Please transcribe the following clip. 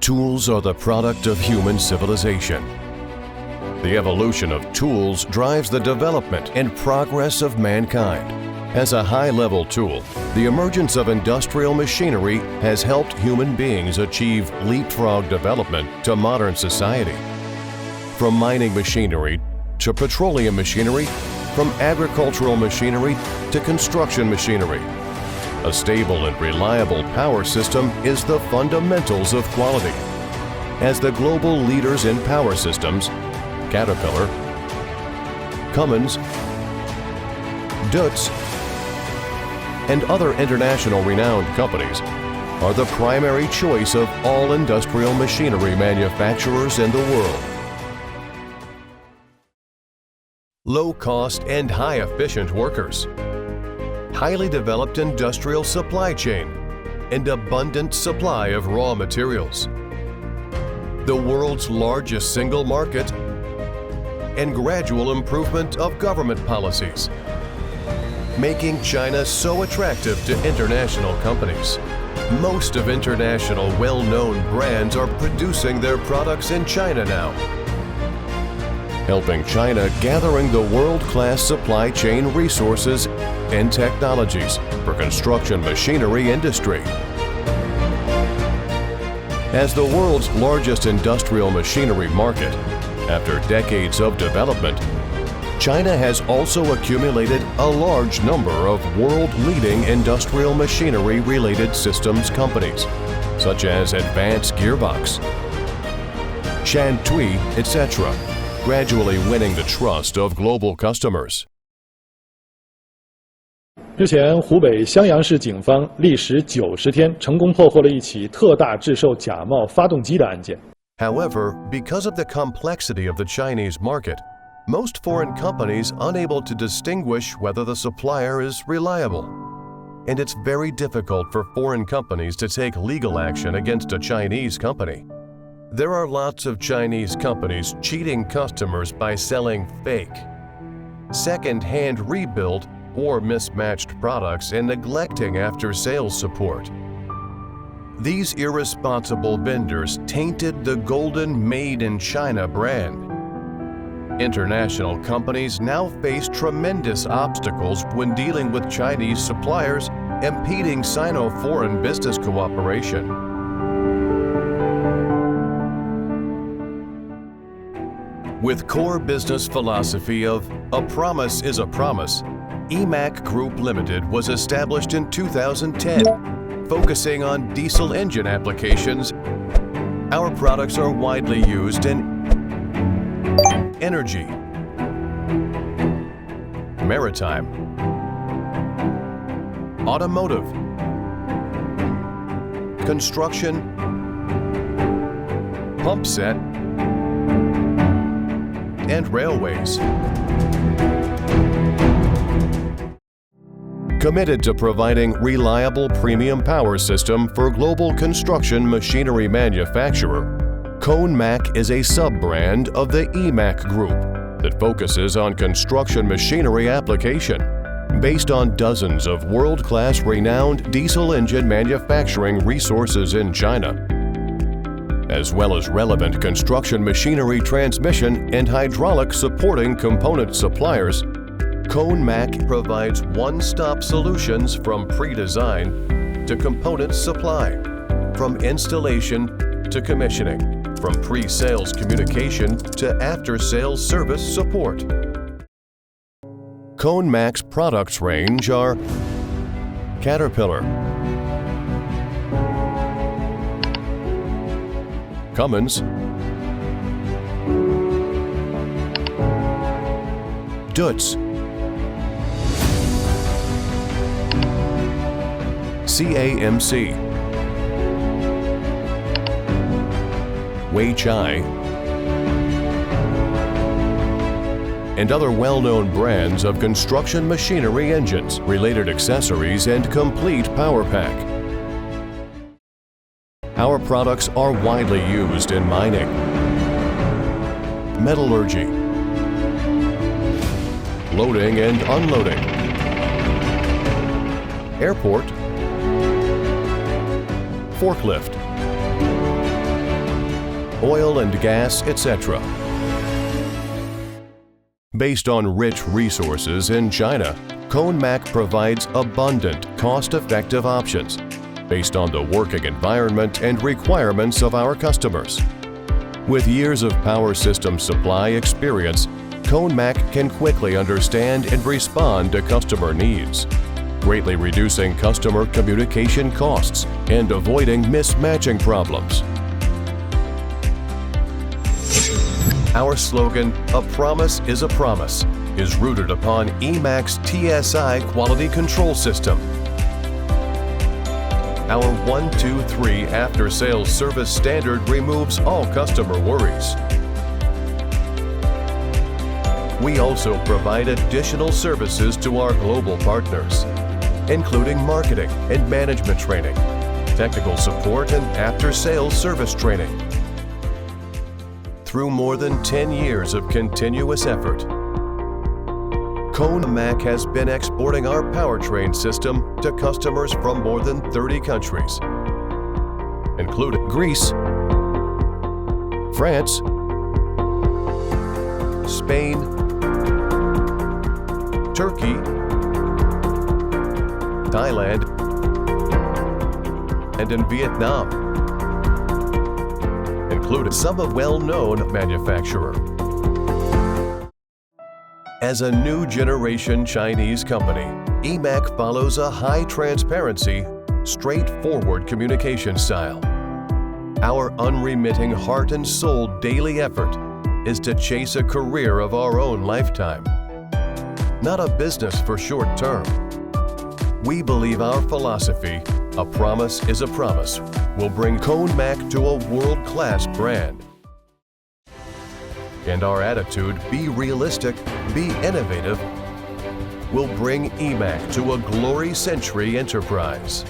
Tools are the product of human civilization. The evolution of tools drives the development and progress of mankind. As a high-level tool, the emergence of industrial machinery has helped human beings achieve leapfrog development to modern society. From mining machinery to petroleum machinery, from agricultural machinery to construction machinery. A stable and reliable power system is the fundamentals of quality. As the global leaders in power systems, Caterpillar, Cummins, Deutz, and other international renowned companies are the primary choice of all industrial machinery manufacturers in the world. Low-cost and high-efficient workers, highly developed industrial supply chain, and abundant supply of raw materials. The world's largest single market and gradual improvement of government policies, making China so attractive to international companies. Most of international well-known brands are producing their products in China now, helping China gathering the world-class supply chain resources and technologies for construction machinery industry. As the world's largest industrial machinery market, after decades of development, China has also accumulated a large number of world-leading industrial machinery-related systems companies, such as Advanced Gearbox, Shantui, etc., gradually winning the trust of global customers. 日前，湖北襄阳市警方历时90天，成功破获了一起特大制售假冒发动机的案件。 However, because of the complexity of the Chinese market, most foreign companies unable to distinguish whether the supplier is reliable. And it's very difficult for foreign companies to take legal action against a Chinese company. There are lots of Chinese companies cheating customers by selling fake, second-hand rebuilt or mismatched products and neglecting after-sales support. These irresponsible vendors tainted the golden Made in China brand. International companies now face tremendous obstacles when dealing with Chinese suppliers, impeding Sino-foreign business cooperation. With core business philosophy of "a promise is a promise," EMAC Group Limited was established in 2010, focusing on diesel engine applications. Our products are widely used in energy, maritime, automotive, construction, pump set, and railways. Committed to providing reliable premium power system for global construction machinery manufacturer, ConeMac is a sub-brand of the EMAC Group that focuses on construction machinery application, based on dozens of world-class renowned diesel engine manufacturing resources in China, as well as relevant construction machinery transmission and hydraulic supporting component suppliers. ConeMac provides one-stop solutions from pre-design to component supply, from installation to commissioning, from pre-sales communication to after-sales service support. ConeMac's products range are Caterpillar, Cummins, Deutz, CAMC, Weichai, and other well-known brands of construction machinery engines, related accessories, and complete power pack. Our products are widely used in mining, metallurgy, loading and unloading, airport, forklift, oil and gas, etc. Based on rich resources in China, ConeMac provides abundant, cost-effective options based on the working environment and requirements of our customers. With years of power system supply experience, ConeMac can quickly understand and respond to customer needs, greatly reducing customer communication costs and avoiding mismatching problems. Our slogan, "A promise is a promise," is rooted upon EMAC's TSI quality control system. Our 1-2-3 after-sales service standard removes all customer worries. We also provide additional services to our global partners, including marketing and management training, technical support and after-sales service training. Through more than 10 years of continuous effort, ConeMac has been exporting our powertrain system to customers from more than 30 countries, including Greece, France, Spain, Turkey, Thailand, and in Vietnam, including some well-known manufacturer. As a new generation Chinese company, EMAC follows a high transparency, straightforward communication style. Our unremitting heart and soul daily effort is to chase a career of our own lifetime, not a business for short term. We believe our philosophy, "A promise is a promise," will bring ConeMac to a world-class brand. And our attitude, "Be realistic, be innovative," will bring EMAC to a glory century enterprise.